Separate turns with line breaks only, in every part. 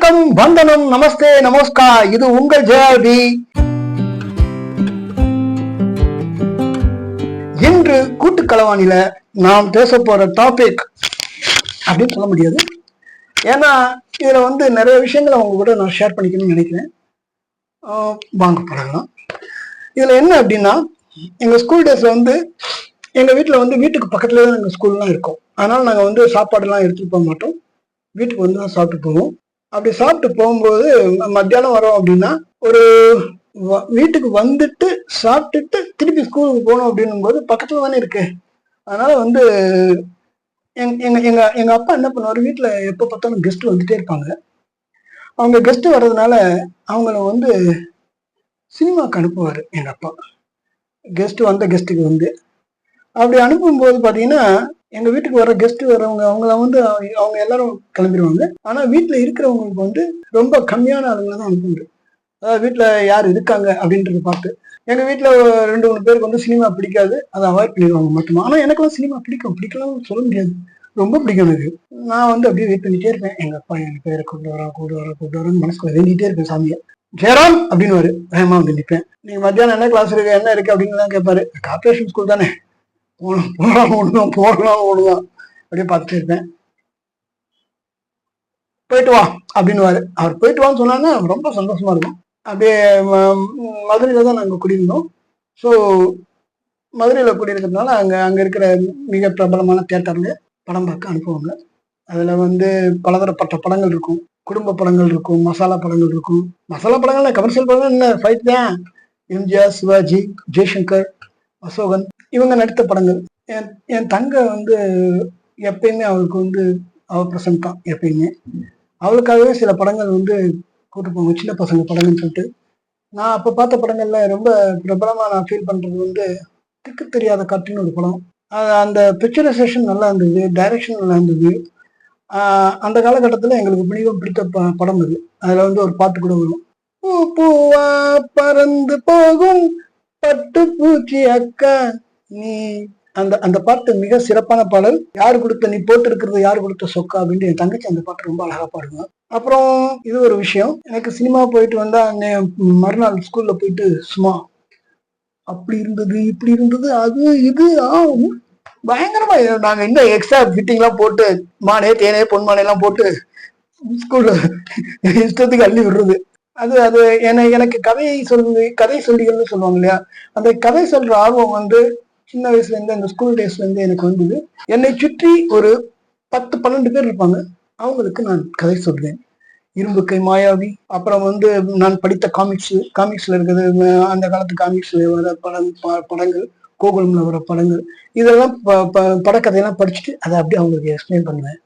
வணக்கம், வந்தனம், நமஸ்தே, நமஸ்கார். இது உங்கள் ஜெயாபி. இன்று கூட்டுக்களவாணில நாம் பேச போற டாபிக் அப்படின்னு சொல்ல முடியாது. ஏன்னா இதுல நிறைய விஷயங்களை அவங்க கூட நான் ஷேர் பண்ணிக்கணும்னு நினைக்கிறேன். வாங்க பழகலாம். இதுல என்ன அப்படின்னா, எங்க ஸ்கூல் டேஸ்ல எங்க வீட்டுல வீட்டுக்கு பக்கத்துலயே தான் எங்க ஸ்கூல்லாம் இருக்கும். அதனால நாங்க சாப்பாடு எல்லாம் எடுத்துட்டு போக மாட்டோம். வீட்டுக்கு தான் சாப்பிட்டு போவோம். அப்படி சாப்பிட்டு போகும்போது மத்தியானம் வரோம் அப்படின்னா, ஒரு வீட்டுக்கு வந்துட்டு சாப்பிட்டுட்டு திருப்பி ஸ்கூலுக்கு போகணும் அப்படின்னும் போது பக்கத்துல தானே இருக்கு. அதனால எங்க எங்க எங்க அப்பா என்ன பண்ணுவாரு, வீட்டுல எப்ப பார்த்தாலும் கெஸ்ட் வந்துட்டே இருப்பாங்க. அவங்க கெஸ்ட் வர்றதுனால அவங்கள சினிமாக்கு அனுப்புவாரு எங்க அப்பா. வந்த கெஸ்ட்டுக்கு அப்படி அனுப்பும்போது பாத்தீங்கன்னா, எங்க வீட்டுக்கு வர கெஸ்ட் வரவங்க அவங்க எல்லாரும் கிளம்பிடுவாங்க. ஆனா வீட்டுல இருக்கிறவங்களுக்கு ரொம்ப கம்மியான ஆளுங்களை தான் அனுப்புவாரு. அதாவது வீட்டுல யார் இருக்காங்க அப்படின்றத பார்த்து. எங்க வீட்டுல 2-3 பேருக்கு சினிமா பிடிக்காது, அதை அவாய்ட் பண்ணிடுவாங்க மட்டுமா. ஆனா எனக்கெல்லாம் சினிமா பிடிக்கலாம்னு சொல்ல முடியாது, ரொம்ப பிடிக்கும் எனக்கு. நான் அப்படியே வெயிட் பண்ணிட்டே இருப்பேன். எங்க அப்பா என் பேரை கூப்பிட்டு மனசுக்குள்ள வேண்டிட்டே இருப்பேன் சாமியை. ஜெயராம் அப்படின்னு வேகமா நிற்பேன். நீங்க மத்தியானம் என்ன கிளாஸ் இருக்கு, என்ன இருக்கு அப்படின்னு கேட்பாரு. கார்பரேஷன் ஸ்கூல் தானே, போடலாம் அப்படியே பார்த்துட்டு இருப்பேன். போயிட்டு வா அப்படின்னு அவர் போயிட்டு வான்னு சொன்னாங்க, ரொம்ப சந்தோஷமா இருக்கும். அப்படியே மதுரையில தான் நாங்க குடியிருந்தோம். ஸோ மதுரையில குடியிருக்கிறதுனால அங்க இருக்கிற மிக பிரபலமான தியேட்டர்ல படம் பார்க்க அனுப்புவாங்க. அதுல பலதரப்பட்ட படங்கள் இருக்கும். குடும்ப படங்கள் இருக்கும், மசாலா படங்கள் இருக்கும். மசாலா படங்கள் கமர்ஷியல் படங்கள் என்ன, ஃபைட் தான். எம்ஜிஆர், சிவாஜி, ஜெய்சங்கர், அசோகன் இவங்க நடித்த படங்கள். என் தங்க எப்பயுமே அவளுக்கு அவ பிரசன்ட் தான். எப்பயுமே அவளுக்காகவே சில படங்கள் கூட்டு போவாங்க, சின்ன பசங்க படங்கள்னு சொல்லிட்டு. நான் அப்ப பார்த்த படங்கள்ல ரொம்ப பிரபலமா நான் ஃபீல் பண்றது திக்கு தெரியாத காற்றுன்னு ஒரு படம். அந்த பிக்சரைசேஷன் நல்லா இருந்தது, டைரக்ஷன் நல்லா இருந்தது. அந்த காலகட்டத்துல எங்களுக்கு மிகவும் பிடித்த படம் அது. அதுல ஒரு பாட்டு கூட வரும், பூ பூவா பறந்து போகும் பட்டு பூச்சி அக்கா நீ. அந்த பாட்டு மிக சிறப்பான பாடல். யாரு கொடுத்த நீ போட்டு இருக்கிறது யாரு கொடுத்த சொக்கா அப்படின்னு என் தங்கச்சி அந்த பாட்டு ரொம்ப அழகா பாடுவாங்க. அப்புறம் இது ஒரு விஷயம், எனக்கு சினிமா போயிட்டு வந்தா மறுநாள் ஸ்கூல்ல போயிட்டு சும்மா அப்படி இருந்தது இப்படி இருந்தது அது இது பயங்கரமா நாங்க இன்னும் எக்ஸ்ட்ரா ஃபிட்டிங் எல்லாம் போட்டு மானே தேனே பொன்மானே எல்லாம் போட்டு ஸ்கூல்ல இஷ்டத்துக்கு அள்ளி விடுறது. அது அது எனக்கு கதை சொல்லிகள்னு சொல்லுவாங்க இல்லையா, அந்த கதை சொல்ற ஆர்வம் சின்ன வயசுல இருந்து அந்த ஸ்கூல் டேஸ்ல இருந்து எனக்கு வந்தது. என்னை சுற்றி ஒரு 10-12 பேர் இருப்பாங்க, அவங்களுக்கு நான் கதை சொல்றேன். இரும்பு கை, மாயாவி, அப்புறம் நான் படித்த காமிக்ஸ்ல இருக்கிறது, அந்த காலத்து காமிக்ஸ்ல வர படங்கள், கோகுலம்ல வர படங்கள், இதெல்லாம் படக்கதையெல்லாம் படிச்சுட்டு அதை அப்படியே அவங்களுக்கு எக்ஸ்பிளைன் பண்ணுவேன்.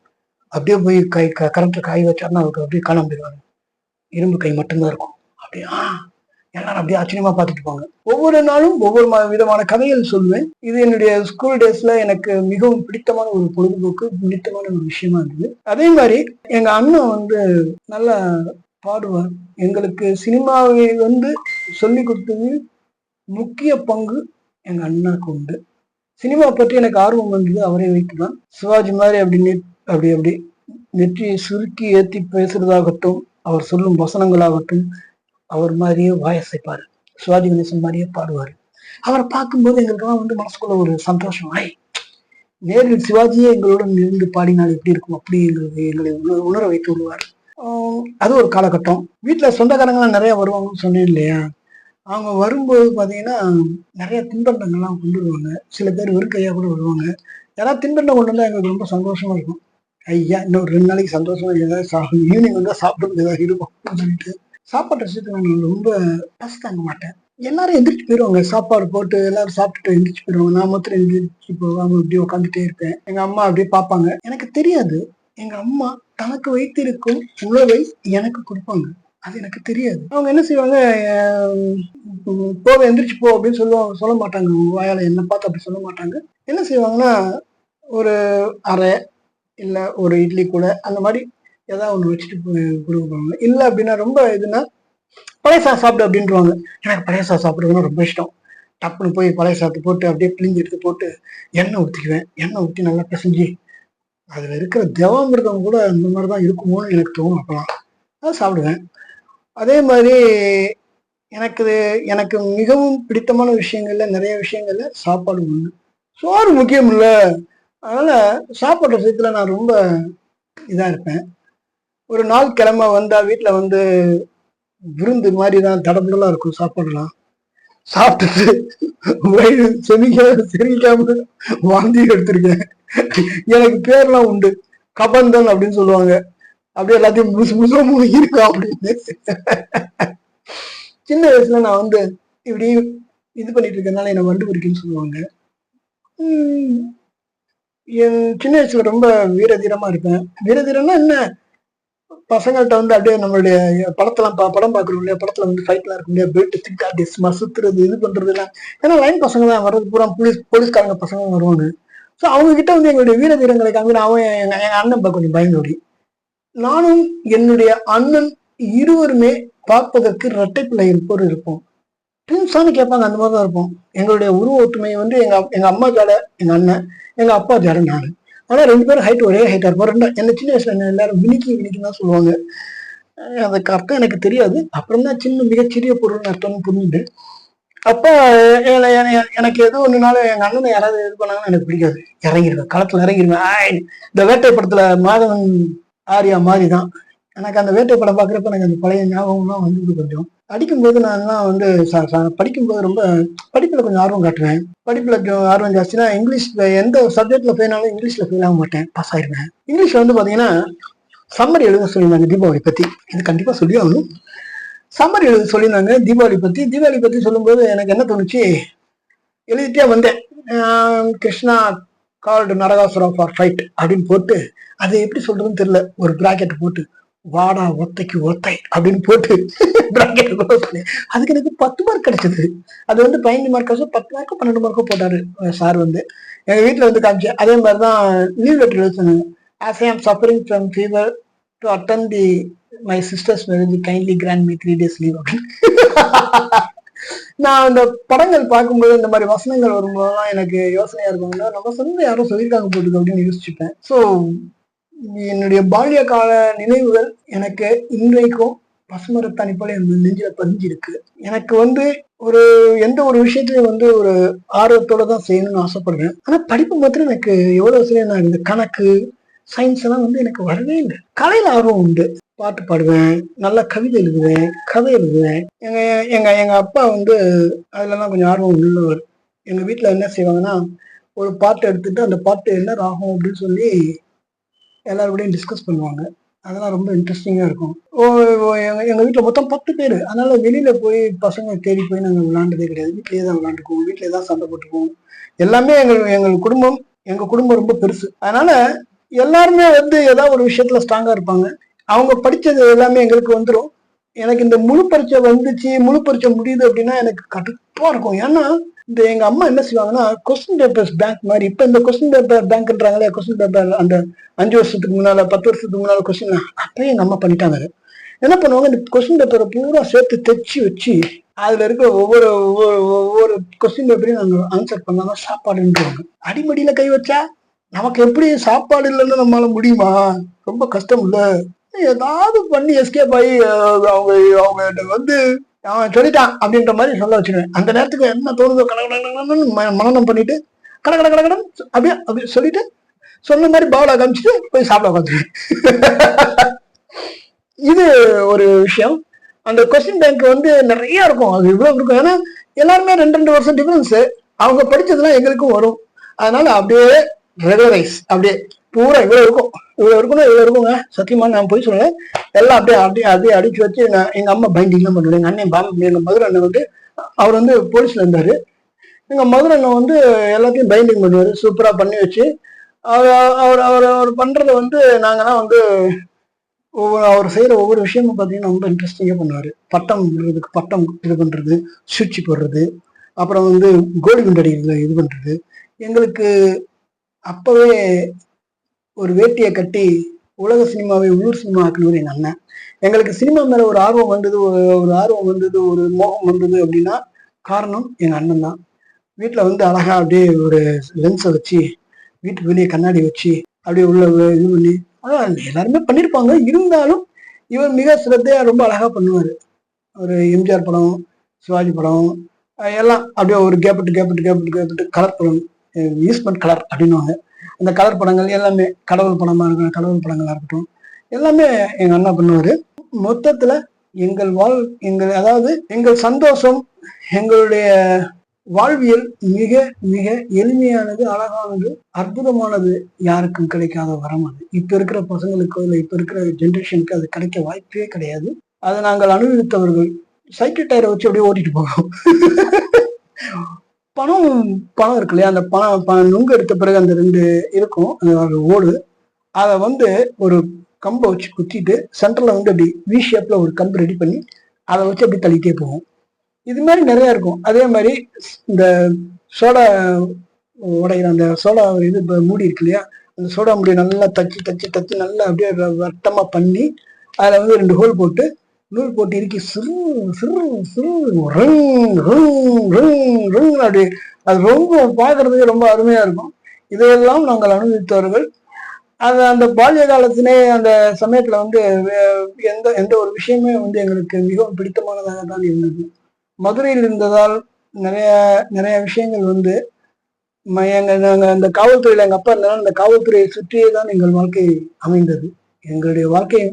அப்படியே போய் கரெக்டா காய் வச்சாருன்னா அவருக்கு அப்படியே காணாம போயிடுவாங்க. இரும்பு கை மட்டும்தான் இருக்கும். அப்படியே எல்லாரும் அப்படியே ஆச்சரியமா பார்த்துட்டு இருப்பாங்க. ஒவ்வொரு நாளும் ஒவ்வொரு விதமான கதைகள் சொல்லுவேன். இது என்னுடைய ஸ்கூல் டேஸ்ல எனக்கு மிகவும் பிடித்தமான ஒரு பொழுதுபோக்கு, பிடித்தமான ஒரு விஷயமா இருந்தது. அதே மாதிரி எங்க அண்ணன் நல்லா பாடுவார். எங்களுக்கு சினிமாவை சொல்லி கொடுத்தது முக்கிய பங்கு எங்க அண்ணனுக்கு உண்டு. சினிமா பற்றி எனக்கு ஆர்வம் வந்தது அவரை வைத்துதான். சிவாஜி மாதிரி அப்படி நெற்றியை சுருக்கி ஏற்றி பேசுறதாகட்டும், அவர் சொல்லும் வசனங்களாகட்டும், அவர் மாதிரியே வாயசைப்பாரு. சிவாஜி கணேசன் மாதிரியே பாடுவாரு. அவரை பார்க்கும்போது எங்களுக்கெல்லாம் மனசுக்குள்ள ஒரு சந்தோஷம். நேரில் சிவாஜியே எங்களுடன் இருந்து பாடினால் எப்படி இருக்கும், அப்படி எங்களை உணர வைத்து விடுவார். அது ஒரு காலகட்டம். வீட்டுல சொந்தக்காரங்களாம் நிறைய வருவாங்கன்னு சொன்னேன் இல்லையா, அவங்க வரும்போது பாத்தீங்கன்னா நிறைய தின்பண்டங்கள்லாம் கொண்டு வருவாங்க. சில பேர் வெறும் கையா கூட வருவாங்க. யாராவது தின்பண்டம் கொண்டு வந்தா எங்களுக்கு ரொம்ப சந்தோஷமா இருக்கும். ஐயா இன்னும் 2 நாளைக்கு சந்தோஷமா ஏதாவது ஈவினிங் சாப்பிட்டு ஏதாவது இருக்கும் சொல்லிட்டு சாப்பாட்டு விஷயத்துல நான் ரொம்ப பசி தாங்க மாட்டேன். எல்லாரும் எந்திரிச்சு போயிடுவாங்க, சாப்பாடு போட்டு எல்லாரும் சாப்பிட்டுட்டு எந்திரிச்சு போயிடுவாங்க. நான் மாத்திரம் எந்திரிச்சு போகாம அப்படியே உட்காந்துட்டே இருப்பேன். எங்க அம்மா அப்படியே பார்ப்பாங்க. எனக்கு தெரியாது, எங்க அம்மா தனக்கு வைத்திருக்கும் உணவை எனக்கு கொடுப்பாங்க. அது எனக்கு தெரியாது. அவங்க என்ன செய்வாங்க, போக எந்திரிச்சு போ அப்படின்னு சொல்ல மாட்டாங்க. வாயால என்ன பார்த்து அப்படி சொல்ல மாட்டாங்க. என்ன செய்வாங்கன்னா, ஒரு அரை இல்ல ஒரு இட்லி கூட அந்த மாதிரி ஏதாவது ஒண்ணு வச்சுட்டு கொடுப்பாங்க. இல்லை அப்படின்னா ரொம்ப இதுன்னா பழைய சாதம் சாப்பிடு அப்படின்றாங்க. எனக்கு பழைய சாதம் சாப்பிடுறதுன்னா ரொம்ப இஷ்டம். டப்புன்னு போய் பழைய சாதத்தை போட்டு அப்படியே பிழிஞ்சு எடுத்து போட்டு எண்ணெய் ஊற்றிக்குவேன். எண்ணெய் ஊற்றி நல்லா பிசைஞ்சு அதுல இருக்கிற தேவாமிருதம் கூட அந்த மாதிரிதான் இருக்குமோன்னு எனக்கு தோணும். அப்பலாம் அதை சாப்பிடுவேன். அதே மாதிரி எனக்கு எனக்கு மிகவும் பிடித்தமான விஷயங்கள்ல நிறைய விஷயங்கள்ல சாப்பாடு ஒண்ணு. சோறு முக்கியம் இல்ல. அதனால சாப்பாடு விஷயத்துல நான் ரொம்ப இதா இருப்பேன். ஒரு நாள் கிழமை வந்தா வீட்டுல வந்து விருந்து மாதிரி தான் தடபுடலா இருக்கும் சாப்பாடுலாம். சாப்பிட்டுட்டு வயிறு செரிக்காம வாந்தி எடுத்திருக்கேன். எனக்கு பேர்லாம் உண்டு. கபந்தன் அப்படின்னு சொல்லுவாங்க. அப்படியே எல்லாத்தையும் முழுசு முழுசா இருக்கா அப்படின்னு. சின்ன வயசுல நான் வந்து இப்படி இது பண்ணிட்டு இருக்கனால என்ன வண்டு பிடிக்குன்னு சொல்லுவாங்க. என் சின்ன வயசுல ரொம்ப வீரதீரமா இருப்பேன். வீரதீரம்னா என்ன, பசங்கள்கிட்ட வந்து அப்படியே நம்மளுடைய படத்தெல்லாம் படம் பார்க்குறோம் இல்லையா, படத்துல வந்து ஃபைட்லாம் இருக்கும் இல்லையா, பெல்ட் திக்காட்டி சுத்துறது இது பண்றது எல்லாம். ஏன்னா லைன் பசங்க தான் வர்றது, பூரா போலீஸ்காரங்க பசங்க வருவாங்க. ஸோ அவங்க கிட்ட வந்து எங்களுடைய வீரதீரங்களை காமிக்கிற அவன் எங்க அண்ணன் கொஞ்சம் பயந்தோடி. நானும் என்னுடைய அண்ணன் இருவருமே பார்ப்பதற்கு இரட்டை பிள்ளை இருப்போர் இருப்போம். ட்வின்ஸான்னு கேட்பாங்க, அந்த மாதிரி தான் இருப்போம். எங்களுடைய உருவ ஒற்றுமை வந்து எங்க அம்மா ஜாட எங்க அண்ணன், எங்க அப்பா ஜாட நான். ஆனா 2 பேரும் ஹைட் ஒரே ஹைட்டா இருப்போம். என்ன சின்ன வயசுல என்ன எல்லாரும் வினிக்கு தான் சொல்லுவாங்க. அதுக்கு அர்த்தம் எனக்கு தெரியாது. அப்புறம் தான் மிகச்சிறிய பொருள் அர்த்தம்னு புரிஞ்சுது. அப்ப எனக்கு எது ஒண்ணுனாலும் எங்க அண்ணனை யாராவது இது பண்ணாங்கன்னா எனக்கு பிடிக்காது. இறங்கிடுவேன், களத்துல இறங்கிடுவேன். இந்த வேட்டை படத்துல மாதவன் ஆரியா மாதிரிதான். எனக்கு அந்த வேட்டை படம் பாக்குறப்ப எனக்கு அந்த பழைய ஞாபகம்லாம் வந்தது. கொஞ்சம் படிக்கும்போது நான் வந்து படிக்கும்போது ரொம்ப படிப்புல கொஞ்சம் ஆர்வம் காட்டுவேன். படிப்புல ஆர்வம் ஜாஸ்தினா இங்கிலீஷ் எந்த சப்ஜெக்ட்ல ஃபெயிலாலும் இங்கிலீஷ்ல ஃபெயில் ஆக மாட்டேன், பாஸ் ஆயிடுவேன். இங்கிலீஷ்ல வந்து பாத்தீங்கன்னா சம்மரி எழுத சொல்லியிருந்தாங்க தீபாவளி பத்தி. இது கண்டிப்பா சொல்லி ஆகணும். சம்மரி எழுத சொல்லியிருந்தாங்க தீபாவளி பத்தி சொல்லும்போது எனக்கு என்ன தோணுச்சு, எழுதிட்டே வந்தேன். கிருஷ்ணா கால்டு நரகாசுரம் ஃபார் ஃபைட் அப்படின்னு போட்டு, அதை எப்படி சொல்றதுன்னு தெரியல, ஒரு பிராக்கெட் போட்டு வாடா ஒத்தைக்கு ஒத்தை அப்படின்னு போட்டு அதுக்கு எனக்கு 10 மார்க் கிடைச்சது. அது வந்து 15 மார்க்கோ 10 மார்க்கோ 12 மார்க்கோ போட்டாரு சார் வந்து. எங்க வீட்டுல வந்து காமிச்சு. அதே மாதிரிதான் லீவ் லெட்டர் எழுத சொன்னாங்க. As I am suffering from fever to attend my sister's marriage, kindly grant me 3 days leave அப்படின்னு. நான் அந்த படங்கள் பார்க்கும்போது இந்த மாதிரி வசனங்கள் வரும்போதுதான் எனக்கு யோசனையா இருக்கும்னா, நம்ம சொந்த யாரும் சொல்லியிருக்காங்க போட்டுக்கு அப்படின்னு யோசிச்சுப்பேன். ஸோ என்னுடைய பால்ய கால நினைவுகள் எனக்கு இன்றைக்கும் பசுமரத்தாணி போல என் நெஞ்சில பதிஞ்சிருக்கு. எனக்கு வந்து எந்த ஒரு விஷயத்தையும் வந்து ஒரு ஆர்வத்தோட தான் செய்யணும்னு ஆசைப்படுறேன். ஆனா படிப்பு மாத்திரம் எனக்கு எவ்வளவு சரியா, நான் இந்த கணக்கு சயின்ஸ் எல்லாம் வந்து எனக்கு வரவே இல்லை. கலையில ஆர்வம் உண்டு. பாட்டு பாடுவேன், நல்லா கவிதை எழுதுவேன், கதை எழுதுவேன். எங்க எங்க எங்க அப்பா வந்து அதுலலாம் கொஞ்சம் ஆர்வம் உள்ளவர். எங்க வீட்டுல என்ன செய்வாங்கன்னா, ஒரு பாட்டு எடுத்துட்டு அந்த பாட்டு என்ன ராகம் அப்படின்னு சொல்லி எல்லாருக்கூடையும் டிஸ்கஸ் பண்ணுவாங்க. அதெல்லாம் ரொம்ப இன்ட்ரெஸ்டிங்கா இருக்கும். எங்க வீட்டுல மொத்தம் 10 பேரு. அதனால வெளியில போய் பசங்க தேடி போய் நாங்க விளையாண்டதே கிடையாது. வீட்லயே தான் விளையாண்டுக்குவோம், வீட்லயே தான் சண்டை போட்டுக்குவோம். எல்லாமே எங்க குடும்பம் ரொம்ப பெருசு. அதனால எல்லாருமே வந்து ஏதாவது ஒரு விஷயத்துல ஸ்ட்ராங்கா இருப்பாங்க. அவங்க படிச்சது எல்லாமே எங்களுக்கு வந்துடும். எனக்கு இந்த முழு பரீட்சை வந்துச்சு, முழு பரீட்சை முடியுது அப்படின்னா எனக்கு கடுப்பா இருக்கும். ஏன்னா இந்த எங்க அம்மா என்ன செய்வாங்கன்னா, கொஸ்டின் பேப்பர்ஸ் பேங்க் மாதிரி. இப்ப இந்த கொஸ்டின் பேப்பர் பேங்க்ன்றாங்களே, கொஸ்டின் பேப்பர் அந்த 5 வருஷத்துக்கு முன்னால 10 வருஷத்துக்கு முன்னால கொஸ்டின் அப்பயே எங்க அம்மா பண்ணிட்டாங்க. என்ன பண்ணுவாங்க, இந்த கொஸ்டின் பேப்பரை பூரா சேர்த்து தைச்சு வச்சு அதுல இருக்கிற ஒவ்வொரு கொஸ்டின் பேப்பரையும் நாங்க ஆன்சர் பண்ணாதான் சாப்பாடுன்றவாங்க. அடிமடியில கை வச்சா நமக்கு எப்படி சாப்பாடு இல்லைன்னு நம்மளால முடியுமா? ரொம்ப கஷ்டம் இல்ல. ஏதாவது பண்ணி எஸ்கேப் ஆகி அவங்க வந்து அவன் சொல்லிட்டான் அப்படின்ற மாதிரி சொல்ல வச்சிருவேன். அந்த நேரத்துக்கு என்ன தோணுதோ மனநம் பண்ணிட்டு கடகடன் அப்படியே சொல்லிட்டு சொன்ன மாதிரி பாவலா காமிச்சிட்டு போய் சாப்பிட உட்காந்துருவேன். இது ஒரு விஷயம். அந்த கொஸ்டின் பேங்க் வந்து நிறைய இருக்கும். அது இவ்வளவு இருக்கும். ஏன்னா எல்லாருமே 2 வருஷம் டிஃபரன்ஸ். அவங்க படிச்சதுலாம் எங்களுக்கும் வரும். அதனால அப்படியே ரெகுலரைஸ் அப்படியே பூரா இவ்வளவு இருக்குங்க. சத்தியமா நான் போய் சொல்லுவேன். எல்லாம் அப்படியே அடிச்சு வச்சு எங்க அம்மா பைண்டிங்லாம் பண்ணுவேன். எங்க அண்ணன் எங்க மதுரை அண்ணன் வந்து அவர் வந்து போலீஸ்ல இருந்தாரு. எங்க மதுரை அண்ணன் வந்து எல்லாத்தையும் பைண்டிங் பண்ணுவாரு. சூப்பரா பண்ணி வச்சு அவர் பண்றத வந்து நாங்கெல்லாம் வந்து அவர் செய்யற ஒவ்வொரு விஷயமும் பார்த்தீங்கன்னா ரொம்ப இன்ட்ரெஸ்டிங்கா பண்ணுவாரு. பட்டம் இது பண்றது, சுவிட்ச் போடுறது, அப்புறம் வந்து கோலி குண்டடி இது பண்றது. எங்களுக்கு அப்பவே ஒரு வேட்டியை கட்டி உலக சினிமாவை உள்ளூர் சினிமா ஆக்கணும் எங்க அண்ணன். எங்களுக்கு சினிமா மேல ஒரு ஆர்வம் வந்தது, ஒரு மோகம் வந்தது அப்படின்னா காரணம் எங்க அண்ணன் தான். வீட்டுல வந்து அழகா அப்படியே ஒரு லென்ஸை வச்சு, வீட்டுக்கு வெளியே கண்ணாடி வச்சு அப்படியே உள்ள இது பண்ணி, எல்லாருமே பண்ணிருப்பாங்க. இருந்தாலும் இவர் மிக சிரத்தையா ரொம்ப அழகா பண்ணுவாரு. ஒரு எம்ஜிஆர் படம், சிவாஜி படம் எல்லாம் அப்படியே ஒரு கேப்பிட்டு கலர் படம், ஈஸ்ட்மெண்ட் கலர் அப்படின்னுவாங்க. அந்த கலர் படங்கள் எல்லாமே கடவுள் படமா இருக்கட்டும், கடவுள் படங்களா இருக்கட்டும், எல்லாமே எங்க அண்ணா பண்ணுவாரு. மொத்தத்துல அதாவது எங்கள் சந்தோஷம், எங்களுடைய வாழ்வியல் மிக மிக எளிமையானது, அழகானது, அற்புதமானது. யாருக்கும் கிடைக்காத வரம் அது. இப்ப இருக்கிற பசங்களுக்கோ இல்லை இப்ப இருக்கிற ஜென்ரேஷனுக்கு அது கிடைக்க வாய்ப்பே கிடையாது. அதை நாங்கள் அனுபவித்தவர்கள். சைக்கிள் டயரை வச்சு அப்படியே ஓட்டிட்டு போவோம். பணம் பணம் இருக்கு இல்லையா, அந்த பணம் நுங்கு எடுத்த பிறகு அந்த 2 இருக்கும் ஓடு, அதை ஒரு கம்பை வச்சு குத்திட்டு சென்டர்ல அப்படி வி ஷேப்ல ஒரு கம்பு ரெடி பண்ணி அதை வச்சு அப்படி தள்ளிட்டே போவோம். இது மாதிரி நிறைய இருக்கும். அதே மாதிரி இந்த சோடா உடையிற அந்த சோடா இது மூடி இருக்கு இல்லையா, அந்த சோடா மூடி நல்லா தச்சு நல்லா அப்படியே வட்டமா பண்ணி அதுல 2 ஹோல் போட்டு நூல் போட்டு இறுக்கி சிறு சிறு சிறு அப்படி அது ரொம்ப பார்க்கறதுக்கு ரொம்ப அருமையா இருக்கும். இதையெல்லாம் நாங்கள் அனுபவித்தவர்கள். அந்த பால்ய காலத்திலே அந்த சமயத்துல எந்த எந்த ஒரு விஷயமே எங்களுக்கு மிகவும் பிடித்தமானதாக தான் இருந்தது. மதுரையில் இருந்ததால் நிறைய நிறைய விஷயங்கள் நாங்க அந்த காவல்துறையில எங்க அப்பா இருந்தாலும் அந்த காவல்துறையை சுற்றியே தான் எங்கள் வாழ்க்கை அமைந்தது. எங்களுடைய வாழ்க்கை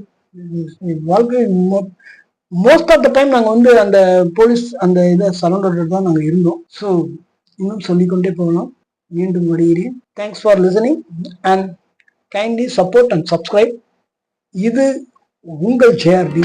மோஸ்ட் ஆஃப் த டைம் நாங்க அந்த போலீஸ் அந்த இதை சரௌண்டட் தான் நாங்க இருந்தோம். ஸோ இன்னும் சொல்லிக்கொண்டே போகலாம். மீண்டும் வருகிறேன். Thanks for listening and kindly support and subscribe. இது உங்கள் ஜேஆர்டி.